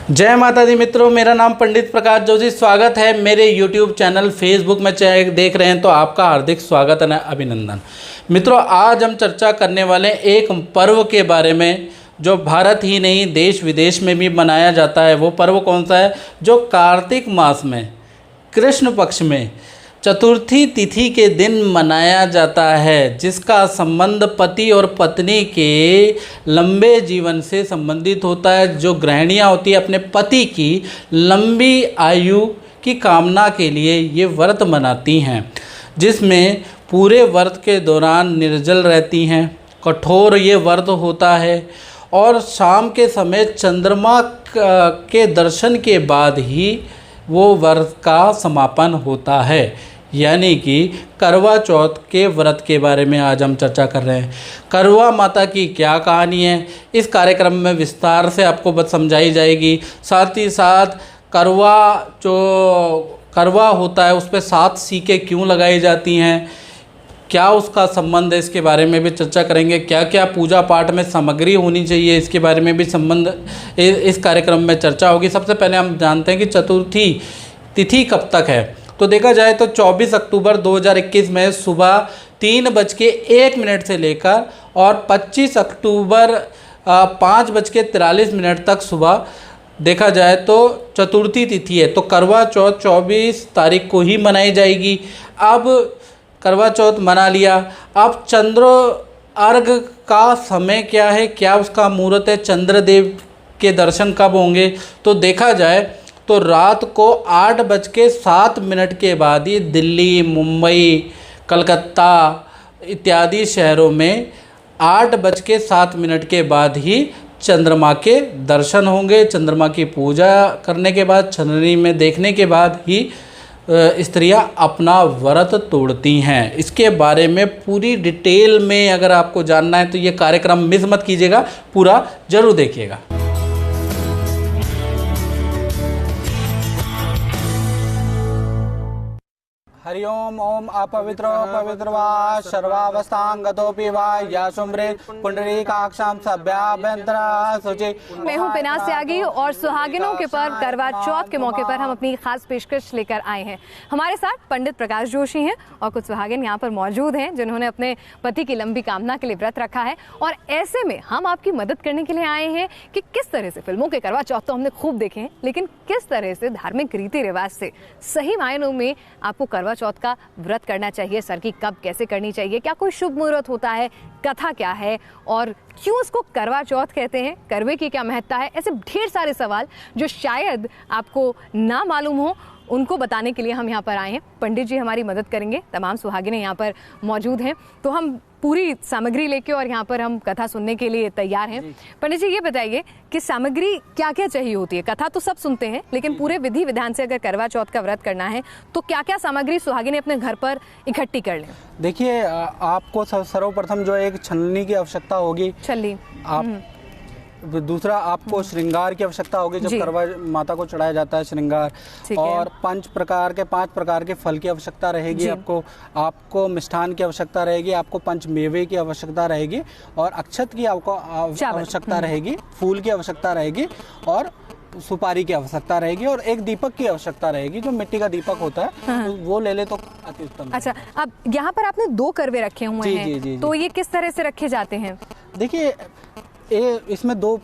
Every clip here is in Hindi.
जय माता दी मित्रों, मेरा नाम पंडित प्रकाश जोशी। स्वागत है मेरे YouTube चैनल फेसबुक में चाहे देख रहे हैं तो आपका हार्दिक स्वागत है, अभिनंदन। मित्रों, आज हम चर्चा करने वाले हैं एक पर्व के बारे में जो भारत ही नहीं देश विदेश में भी मनाया जाता है। वो पर्व कौन सा है? जो कार्तिक मास में कृष्ण पक्ष में चतुर्थी तिथि के दिन मनाया जाता है, जिसका संबंध पति और पत्नी के लंबे जीवन से संबंधित होता है। जो गृहिणियाँ होती है अपने पति की लंबी आयु की कामना के लिए ये व्रत मनाती हैं, जिसमें पूरे व्रत के दौरान निर्जल रहती हैं। कठोर ये व्रत होता है और शाम के समय चंद्रमा के दर्शन के बाद ही वो व्रत का समापन होता है, यानी कि करवा चौथ के व्रत के बारे में आज हम चर्चा कर रहे हैं। करवा माता की क्या कहानी है, इस कार्यक्रम में विस्तार से आपको समझाई जाएगी। साथ ही साथ करवा होता है, उस पर 7 सीके क्यों लगाई जाती हैं, क्या उसका संबंध है, इसके बारे में भी चर्चा करेंगे। क्या क्या पूजा पाठ में सामग्री होनी चाहिए, इसके बारे में भी इस कार्यक्रम में चर्चा होगी। सबसे पहले हम जानते हैं कि चतुर्थी तिथि कब तक है। तो देखा जाए तो 24 अक्टूबर 2021 में सुबह 3:01 से लेकर और 25 अक्टूबर 5:43 तक सुबह देखा जाए तो चतुर्थी तिथि है। तो करवा चौथ 24 तारीख को ही मनाई जाएगी। अब करवा चौथ मना लिया, अब चंद्र अर्घ का समय क्या है, क्या उसका मुहूर्त है, चंद्रदेव के दर्शन कब होंगे? तो देखा जाए तो रात को 8:07 के बाद ही दिल्ली, मुंबई, कलकत्ता इत्यादि शहरों में 8:07 के बाद ही चंद्रमा के दर्शन होंगे। चंद्रमा की पूजा करने के बाद, चंद्रनी में देखने के बाद ही स्त्रियां अपना व्रत तोड़ती हैं। इसके बारे में पूरी डिटेल में अगर आपको जानना है तो ये कार्यक्रम मिस मत कीजिएगा, पूरा जरूर देखिएगा। हरि ओम। ओम अपवित्रो पवित्र वा सर्वावस्थांगतोपि वा या सुमृत पुंडरीकाक्षां सभ्याभ्यंतरा शुचि। मैं हूं पिनाक त्यागी और सुहागिनों के पर्व करवा चौथ के मौके पर हम अपनी खास पेशकश लेकर आए हैं। हमारे साथ पंडित प्रकाश जोशी हैं और कुछ सुहागिन यहाँ पर मौजूद हैं जिन्होंने अपने पति की लंबी कामना के लिए व्रत रखा है। और ऐसे में हम आपकी मदद करने के लिए आए हैं कि किस तरह से फिल्मों के करवा चौथ तो हमने खूब देखे हैं, लेकिन किस तरह से धार्मिक रीति रिवाज से सही मायनों में आपको करवा चौथ का व्रत करना चाहिए। सर की कब कैसे करनी चाहिए, क्या कोई शुभ मुहूर्त होता है, कथा क्या है और क्यों इसको करवा चौथ कहते हैं, करवे की क्या महत्ता है, ऐसे ढेर सारे सवाल जो शायद आपको ना मालूम हो, उनको बताने के लिए हम यहाँ पर आए हैं। पंडित जी हमारी मदद करेंगे, तमाम सुहागिनें यहाँ पर मौजूद हैं, तो हम पूरी सामग्री लेके और यहाँ पर हम कथा सुनने के लिए तैयार हैं। पंडित जी ये बताइए कि सामग्री क्या क्या चाहिए होती है? कथा तो सब सुनते हैं, लेकिन पूरे विधि विधान से अगर करवा चौथ का व्रत करना है तो क्या क्या सामग्री सुहागिनें अपने घर पर इकट्ठी कर लें? देखिए, आपको सर्वप्रथम जो एक छलनी की आवश्यकता होगी। छलनी। आप दूसरा आपको श्रृंगार की आवश्यकता होगी, जब करवा माता को चढ़ाया जाता है श्रृंगार। और 5 प्रकार के फल की आवश्यकता रहेगी। आपको मिष्ठान की आवश्यकता रहेगी, आपको पंचमेवे की आवश्यकता रहेगी और अक्षत की आपको आवश्यकता रहेगी, फूल की आवश्यकता रहेगी और सुपारी की आवश्यकता रहेगी और एक दीपक की आवश्यकता रहेगी, जो मिट्टी का दीपक होता है। तो वो ले ले तो अति उत्तम। अच्छा, अब यहाँ पर आपने 2 करवे रखे हुए हैं। जी, तो ये किस तरह से रखे जाते हैं? देखिए, इसमें 2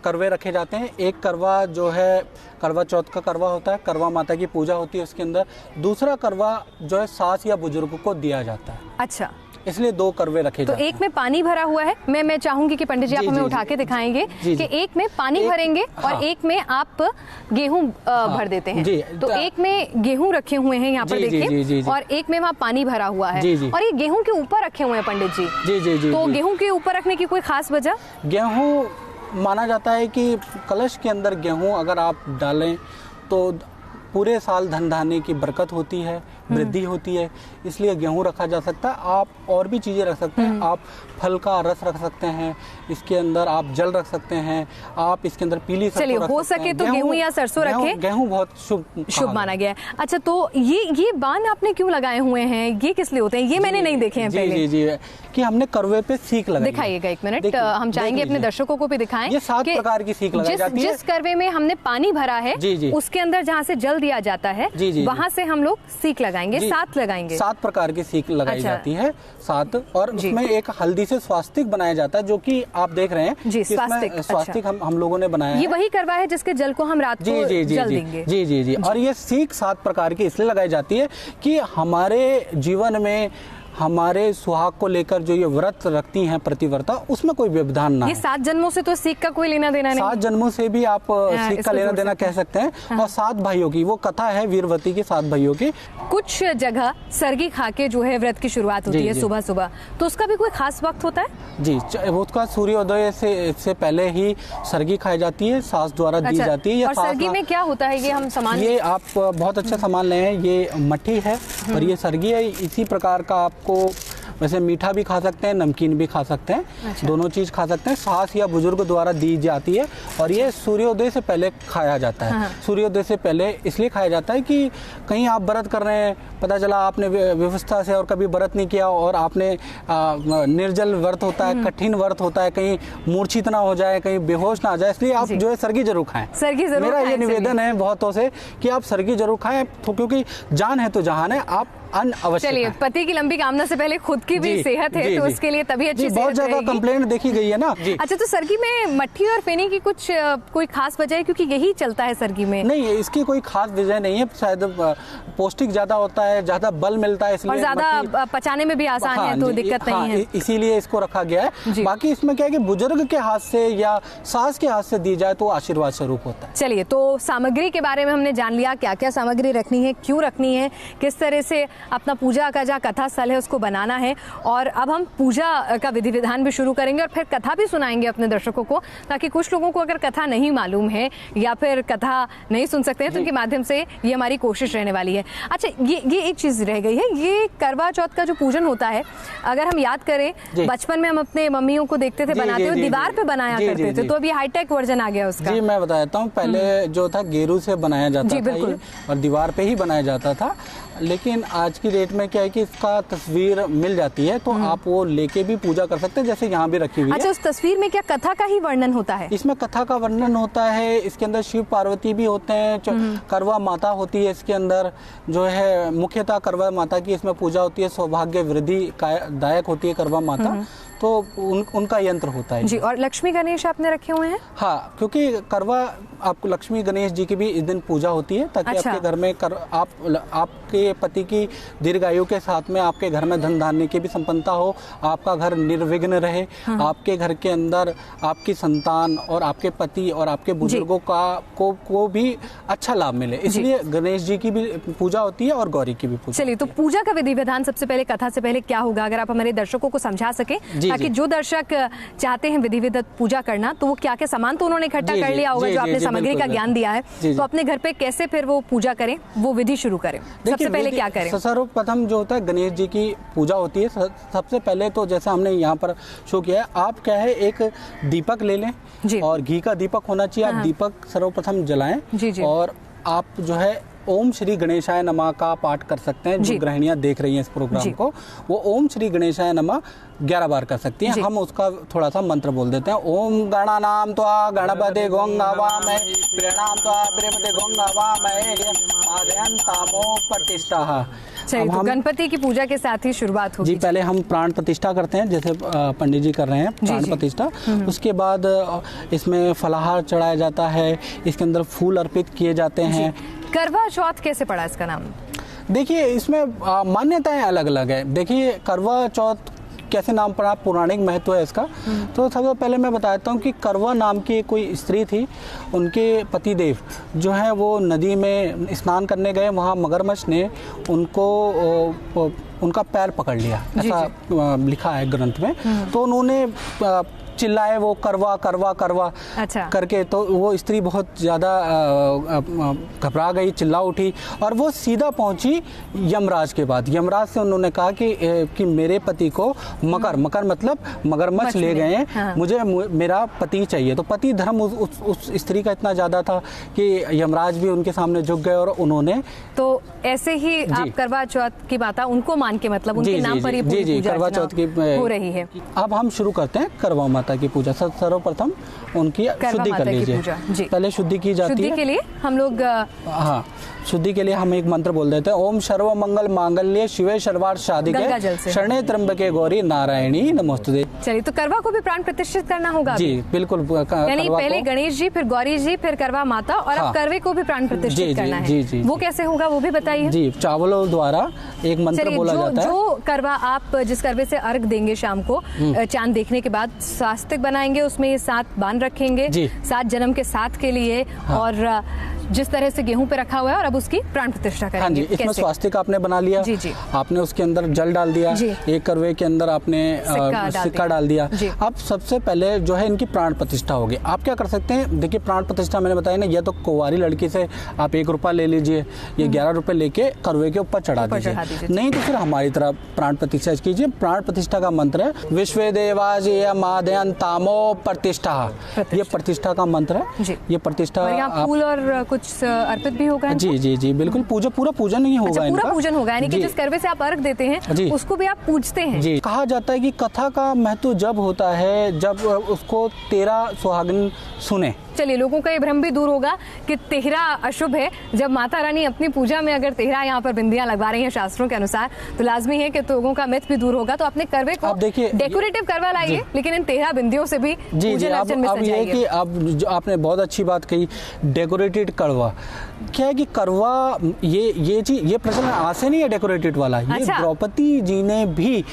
करवे रखे जाते हैं। एक करवा जो है करवा चौथ का करवा होता है, करवा माता की पूजा होती है उसके अंदर। दूसरा करवा जो है सास या बुजुर्ग को दिया जाता है। अच्छा, इसलिए 2 करवे रखे जाते हैं। एक में पानी भरा हुआ है। मैं चाहूंगी कि पंडित जी आप हमें उठा के दिखाएंगे कि एक में पानी भरेंगे और एक में आप गेहूं भर देते हैं। तो एक में गेहूं रखे हुए हैं यहाँ पर देखिए, और एक में वहाँ पानी भरा हुआ है। और ये गेहूं के ऊपर रखे हुए हैं पंडित जी। तो गेहूं के ऊपर रखने की कोई खास वजह? गेहूं माना जाता है कि कलश के अंदर गेहूं अगर आप डालें तो पूरे साल धन धान्य की बरकत होती है, वृद्धि होती है, इसलिए गेहूं रखा जा सकता है। आप और भी चीज़ें रख सकते हैं, आप फल का रस रख सकते हैं, इसके अंदर आप जल रख सकते हैं, आप इसके अंदर पीली सरसों चलिए, रख हो सकते सके हैं। तो गेहूं या सरसों रखें। गेहूं बहुत शुभ माना गया है। अच्छा, तो ये बाण आपने क्यों लगाए हुए हैं, ये किस लिए होते हैं? ये मैंने नहीं देखे हैं पहले। जी, कि हमने करवे पे सीख लगाई। दिखाइएगा एक मिनट, हम चाहेंगे अपने दर्शकों को भी दिखाएं। ये 7 प्रकार की सीख लगाई जाती है। जिस करवे में हमने पानी भरा है, उसके अंदर जहाँ से जल दिया जाता है, वहाँ से हम लोग सीख लगाएंगे। 7 लगाएंगे। 7 प्रकार की सीख लगाई जाती है, 7। और उसमें एक हल्दी से स्वास्तिक बनाया जाता है, जो कि आप देख रहे हैं जी, स्वास्तिक हम लोगों ने बनाया है। ये वही करवा है जिसके जल को हम रात को जल देंगे। जी। और ये सीख 7 प्रकार की इसलिए लगाई जाती है कि हमारे जीवन में हमारे सुहाग को लेकर जो ये व्रत रखती हैं प्रतिव्रता, उसमें कोई व्यवधान ना है। ये 7 जन्मों से तो सीख का कोई लेना देना नहीं। 7 जन्मों से भी आप सीख का लेना देना कह सकते हैं। और 7 भाइयों की वो कथा है, वीरवती की 7 भाइयों की। कुछ जगह सरगी खा के जो है व्रत की शुरुआत होती है सुबह सुबह, तो उसका भी कोई खास वक्त होता है? जी, उसका सूर्योदय से पहले ही सरगी खाई जाती है, सास द्वारा दी जाती है। और सरगी में क्या होता है? ये हम सामान, ये आप बहुत अच्छा सामान ले हैं। ये मट्ठी है और ये सरगी है। इसी प्रकार का आपको वैसे मीठा भी खा सकते हैं, नमकीन भी खा सकते हैं। अच्छा। दोनों चीज़ खा सकते हैं। सास या बुजुर्ग द्वारा दी जाती है और ये सूर्योदय से पहले खाया जाता है। सूर्योदय से पहले इसलिए खाया जाता है कि कहीं आप व्रत कर रहे हैं, पता चला आपने व्यवस्था से और कभी व्रत नहीं किया और आपने निर्जल व्रत होता है, कठिन व्रत होता है, कहीं मूर्छित ना हो जाए, कहीं बेहोश ना आ जाए, इसलिए आप जो है सरगी जरूर खाएं। सरगी जरूर। मेरा ये निवेदन है बहुतों से कि आप सरगी जरूर खाएं, क्योंकि जान है तो जहान है। आप अवश्य। चलिए, पति की लंबी कामना से पहले खुद की भी सेहत है, तो उसके लिए तभी अच्छी सेहत बहुत ज्यादा कंप्लेंट देखी गई है ना। अच्छा, तो सरगी में मट्ठी और फेनी की कोई खास वजह है, क्योंकि यही चलता है सरगी में? नहीं, इसकी कोई खास वजह नहीं है। शायद पौष्टिक ज्यादा होता है, ज्यादा बल मिलता है, इसलिए और ज्यादा पचाने में भी आसान है, तो दिक्कत नहीं है, इसीलिए इसको रखा गया है। बाकी इसमें क्या है कि बुजुर्ग के हाथ से या सास के हाथ से दी जाए तो आशीर्वाद स्वरूप होता है। चलिए, तो सामग्री के बारे में हमने जान लिया, क्या क्या सामग्री रखनी है, क्यों रखनी है, किस तरह से अपना पूजा का जहाँ कथा स्थल है उसको बनाना है। और अब हम पूजा का विधि विधान भी शुरू करेंगे और फिर कथा भी सुनाएंगे अपने दर्शकों को, ताकि कुछ लोगों को अगर कथा नहीं मालूम है या फिर कथा नहीं सुन सकते हैं, तो उनके माध्यम से ये हमारी कोशिश रहने वाली है। अच्छा, ये एक चीज़ रह गई है, ये करवा चौथ का जो पूजन होता है, अगर हम याद करें, बचपन में हम अपने मम्मियों को देखते थे बनाते हुए, दीवार पे बनाया करते थे, तो अभी हाईटेक वर्जन आ गया उसका। जी, मैं बताता हूँ। पहले जो था गेरू से बनाया जाता था ये, और दीवार पे ही बनाया जाता था। लेकिन आज की डेट में क्या है कि इसका तस्वीर मिल जाती है, तो आप वो लेके भी पूजा कर सकते हैं, जैसे यहाँ भी रखी हुई है। अच्छा, उस तस्वीर में क्या कथा का ही वर्णन होता है? इसमें कथा का वर्णन होता है। इसके अंदर शिव पार्वती भी होते हैं, करवा माता होती है इसके अंदर, जो है मुख्यतः करवा माता की इसमें पूजा होती है। सौभाग्य वृद्धि दायक होती है करवा माता, तो उनका यंत्र होता है जी। और लक्ष्मी गणेश आपने रखे हुए हैं? हाँ, क्योंकि करवा आपको लक्ष्मी गणेश जी की भी इस दिन पूजा होती है, ताकि आपके घर में आपके पति की दीर्घायु के साथ में आपके घर में धन धान्य की भी संपन्नता हो, आपका घर निर्विघ्न रहे, आपके घर के अंदर आपकी संतान और आपके पति और आपके बुजुर्गों को भी अच्छा लाभ मिले, इसलिए गणेश जी की भी पूजा होती है और गौरी की भी पूजा। चलिए, तो पूजा का विधि विधान सबसे पहले, कथा से पहले क्या होगा, अगर आप हमारे दर्शकों को समझा सके, ताकि जो दर्शक चाहते हैं विधि विधान पूजा करना, तो वो क्या क्या सामान तो उन्होंने इकट्ठा कर लिया होगा, जो आपने सामग्री का ज्ञान दिया है, तो अपने घर पे कैसे फिर वो पूजा करें, वो विधि शुरू करें। सबसे पहले क्या करें? सर्वप्रथम जो होता है गणेश जी की पूजा होती है। सबसे पहले तो जैसे हमने यहाँ पर शो किया है, आप क्या है एक दीपक ले लें और घी का दीपक होना चाहिए। आप दीपक सर्वप्रथम जलाएं और आप जो है ओम श्री गणेशाय नमः का पाठ कर सकते हैं। जो गृहिणियां देख रही हैं इस प्रोग्राम को, वो ओम श्री गणेशाय नमः 11 बार कर सकती हैं। हम उसका थोड़ा सा मंत्र बोल देते हैं। ओम गणानाम त्वा गणपति गोंगावामहे प्रणाम त्वा प्रेमते गोंगावामहे आदयन्तामो प्रतिष्ठा। चलिए, तो गणपति की पूजा के साथ ही शुरुआत होगी। जी, पहले हम प्राण प्रतिष्ठा करते हैं, जैसे पंडित जी कर रहे हैं प्राण प्रतिष्ठा। उसके बाद इसमें फलाहार चढ़ाया जाता है, इसके अंदर फूल अर्पित किए जाते हैं। करवा चौथ कैसे पड़ा इसका नाम? देखिए, इसमें मान्यताएं अलग अलग है। देखिए, करवा चौथ कैसे नाम पड़ा, पौराणिक महत्व है इसका। तो सबसे पहले मैं बताता हूँ कि करवा नाम की कोई स्त्री थी, उनके पतिदेव जो है वो नदी में स्नान करने गए, वहाँ मगरमच्छ ने उनका पैर पकड़ लिया, ऐसा लिखा है ग्रंथ में। तो उन्होंने चिल्लाए वो करवा करवा करवा अच्छा। करके, तो वो स्त्री बहुत ज़्यादा घबरा गई, चिल्ला उठी और वो सीधा पहुंची यमराज के बाद। यमराज से उन्होंने कहा कि मेरे पति को मकर मतलब मगरमच्छ ले गए हैं, हाँ। मुझे मेरा पति चाहिए। तो पति धर्म उस स्त्री का इतना ज़्यादा था कि यमराज भी उनके सामने झुक गए और उन्होंने, तो ऐसे ही आप करवा चौथ की माता उनको मान के, मतलब उनके नाम पर ही पूरी पूजा करवा चौथ की हो रही है। अब हम शुरू करते हैं करवा माता की पूजा। सर्वप्रथम उनकी शुद्धि कर लीजिए। पहले शुद्धि की जाती है। शुद्धि के लिए हम लोग, हाँ, शुद्धि के लिए हम एक मंत्र बोल देते हैं, ओम सर्व मंगल मांगल्ये शिवे सर्वार्थ साधिके शरणे त्र्यंबके गौरी नारायणी नमोस्तुते। चलिए, तो करवा को भी प्राण प्रतिष्ठित करना होगा जी, बिल्कुल। यानी पहले गणेश जी, फिर गौरी जी, फिर करवा माता, और अब करवे को भी प्राण प्रतिष्ठित करना है। जी, जी, वो कैसे होगा वो भी बताइए। जी, चावलों द्वारा एक मंत्र बोला जाता है। जो करवा आप जिस करवे से अर्घ देंगे शाम को, चांद देखने के बाद स्वास्तिक बनाएंगे, उसमें ये 7 बाण रखेंगे, 7 जन्म के साथ के लिए, और जिस तरह से गेहूं पे रखा हुआ है, और अब उसकी प्राण प्रतिष्ठा करेंगे। हाँ जी, इसमें स्वास्तिक आपने बना लिया। जी, जी। आपने उसके अंदर जल डाल दिया, एक करवे के अंदर आपने सिक्का डाल दिया। अब सबसे पहले जो है इनकी प्राण प्रतिष्ठा होगी। आप क्या कर सकते हैं, देखिए प्राण प्रतिष्ठा मैंने बताया ना, या तो कुंवारी लड़की से आप 1 रुपया ले लीजिए, ये 11 रुपए लेके करवे के ऊपर चढ़ा दीजिए, नहीं तो फिर हमारी तरह प्राण प्रतिष्ठा कीजिए। प्राण प्रतिष्ठा का मंत्र है विश्व देवाजय मादयन तामो प्रतिष्ठा। ये प्रतिष्ठा का मंत्र है। ये प्रतिष्ठा फूल और कुछ अर्पित भी होगा। जी जी जी, बिल्कुल। पूरा पूजन नहीं होगा। पूरा पूजन होगा, यानी कि जिस करवे से आप अर्घ देते हैं उसको भी आप पूजते हैं। जी, कहा जाता है कि कथा का महत्व जब होता है जब उसको 13 सुहागिन सुने। चलिए, लोगों का ये भ्रम भी दूर होगा कि तेहरा अशुभ है। जब माता रानी अपनी पूजा में अगर तेहरा यहाँ पर बिंदियां लगवा रही हैं शास्त्रों के अनुसार, तो लाजमी है कि लोगों का मिथ भी दूर होगा। तो अपने करवे को डेकोरेटिव करवा लाइए, लेकिन इन तेहरा बिंदियों से भी पूजन अर्चन में अब ये कि अब आपने बहुत अच्छी बात कही, डेकोरेटेड करवा। क्या है कि करवा ये प्रचलन आज से नहीं है डेकोरेटेड वाला। ये द्रौपदी जी ने भी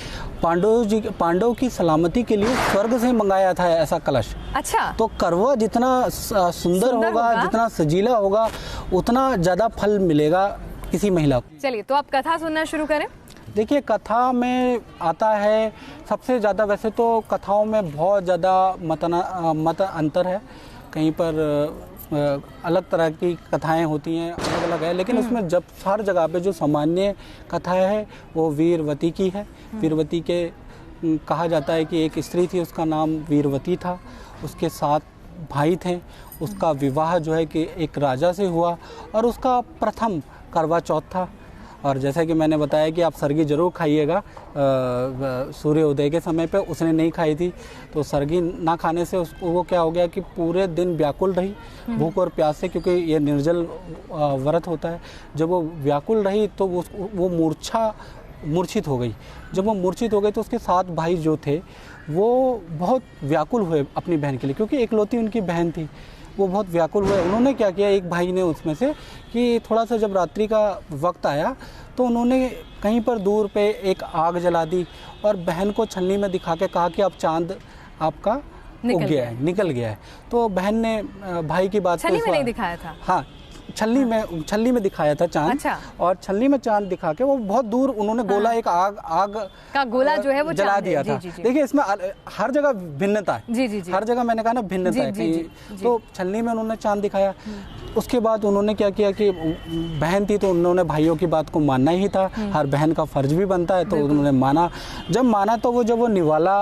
पांडवों की सलामती के लिए स्वर्ग से मंगाया था ऐसा कलश। अच्छा। तो करवा जितना सुंदर होगा, जितना सजीला होगा, उतना ज्यादा फल मिलेगा किसी महिला को। चलिए, तो आप कथा सुनना शुरू करें। देखिए, कथा में आता है सबसे ज़्यादा, वैसे तो कथाओं में बहुत ज़्यादा मत अंतर है, कहीं पर अलग तरह की कथाएं होती हैं, अलग अलग है, लेकिन उसमें जब हर जगह पे जो सामान्य कथा है वो वीरवती की है। वीरवती के कहा जाता है कि एक स्त्री थी, उसका नाम वीरवती था, उसके 7 भाई थे। उसका विवाह जो है कि एक राजा से हुआ और उसका प्रथम करवा चौथ था। और जैसा कि मैंने बताया कि आप सरगी जरूर खाइएगा सूर्योदय के समय पे, उसने नहीं खाई थी। तो सरगी ना खाने से उसको वो क्या हो गया कि पूरे दिन व्याकुल रही, भूख और प्यास से, क्योंकि ये निर्जल व्रत होता है। जब वो व्याकुल रही तो वो मूर्छित हो गई। जब वो मूर्छित हो गई तो उसके 7 भाई जो थे वो बहुत व्याकुल हुए अपनी बहन के लिए, क्योंकि एकलौती उनकी बहन थी। वो बहुत व्याकुल हुए। उन्होंने क्या किया, एक भाई ने उसमें से कि थोड़ा सा जब रात्रि का वक्त आया तो उन्होंने कहीं पर दूर पे एक आग जला दी और बहन को छलनी में दिखा के कहा कि अब चांद आपका उग गया है, निकल गया है। तो बहन ने भाई की बात छलनी में नहीं दिखाया था। हाँ, छलनी में दिखाया था चांद। अच्छा। और छलनी में चांद दिखा के वो बहुत दूर उन्होंने गोला, एक आग का गोला जो है वो जला दिया था। देखिए, इसमें हर जगह भिन्नता है। जी जी जी। हर जगह मैंने कहा ना भिन्नता है। तो छलनी में उन्होंने चांद दिखाया। उसके बाद उन्होंने क्या किया कि बहन थी तो उन्होंने भाइयों की बात को मानना ही था, हर बहन का फर्ज भी बनता है। तो उन्होंने माना। जब माना तो जब वो निवाला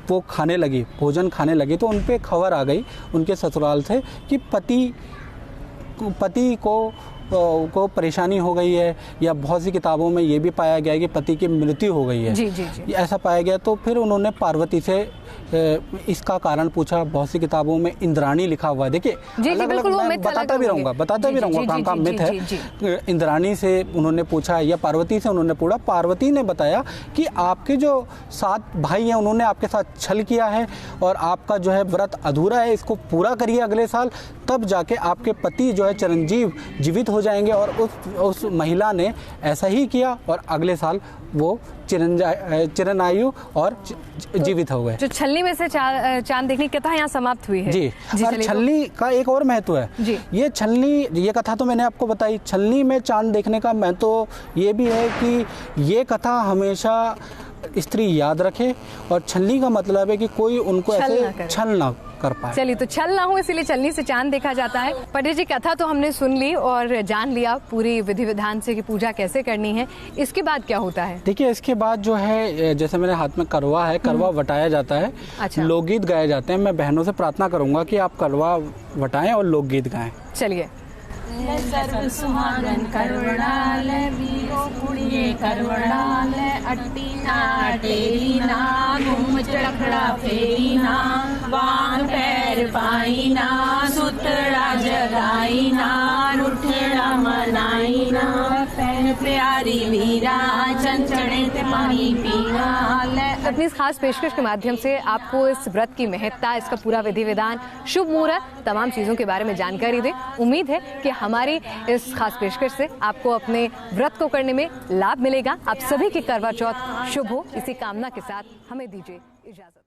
वो खाने लगी, भोजन खाने लगी, तो उन पे खबर आ गई उनके ससुराल से कि पति को परेशानी हो गई है, या बहुत सी किताबों में ये भी पाया गया है कि पति की मृत्यु हो गई है। जी जी जी। ऐसा पाया गया। तो फिर उन्होंने पार्वती से इसका कारण पूछा। बहुत सी किताबों में इंद्राणी लिखा हुआ है। देखिए, अलग-अलग मैं बताता भी रहूँगा कहाँ का मिथ है। इंद्राणी से उन्होंने पूछा या पार्वती से उन्होंने पूछा। पार्वती ने बताया कि आपके जो 7 भाई हैं उन्होंने आपके साथ छल किया है और आपका जो है व्रत अधूरा है, इसको पूरा करिए अगले साल, तब जाके आपके पति जो है चिरंजीव जीवित हो जाएंगे। और उस महिला ने ऐसा ही किया और अगले साल वो चिरंजीव और जीवित हो गए। जो छलनी में से चांद देखने की कथा यहाँ समाप्त हुई है। जी, और छलनी का एक और महत्व है। ये छलनी, ये कथा तो मैंने आपको बताई। छलनी में चांद देखने का महत्व ये भी है कि ये कथा हमेशा स्त्री याद रखे, और छलनी का मतलब है कि कोई उनको ऐसे छल ना कर पाए। चलिए, तो छल ना हो इसीलिए छलनी से चांद देखा जाता है। पंडित जी, कथा तो हमने सुन ली और जान लिया पूरी विधि विधान से कि पूजा कैसे करनी है। इसके बाद क्या होता है? देखिए, इसके बाद जो है, जैसे मेरे हाथ में करवा है, करवा वटाया जाता है। अच्छा। लोकगीत गाए जाते हैं। मैं बहनों से प्रार्थना करूंगा कि आप करवा वटाएं और लोकगीत गाएं। चलिए। सर्व सुहागन करवड़ाल वीरो कुड़िए करवड़ाल अट्टी ना टेरी ना घूम चढ़खड़ा फेरी ना वांग पैर पाई ना सुतड़ा जगाई ना रुठड़ा मनाई ना पैर प्यारी वीरा चंचड़े ते पानी पीना। अपनी इस खास पेशकश के माध्यम से आपको इस व्रत की महत्ता, इसका पूरा विधि विधान, शुभ मुहूर्त, तमाम चीज़ों के बारे में जानकारी दें। उम्मीद है कि हमारी इस खास पेशकश से आपको अपने व्रत को करने में लाभ मिलेगा। आप सभी की करवा चौथ शुभ हो, इसी कामना के साथ हमें दीजिए इजाजत।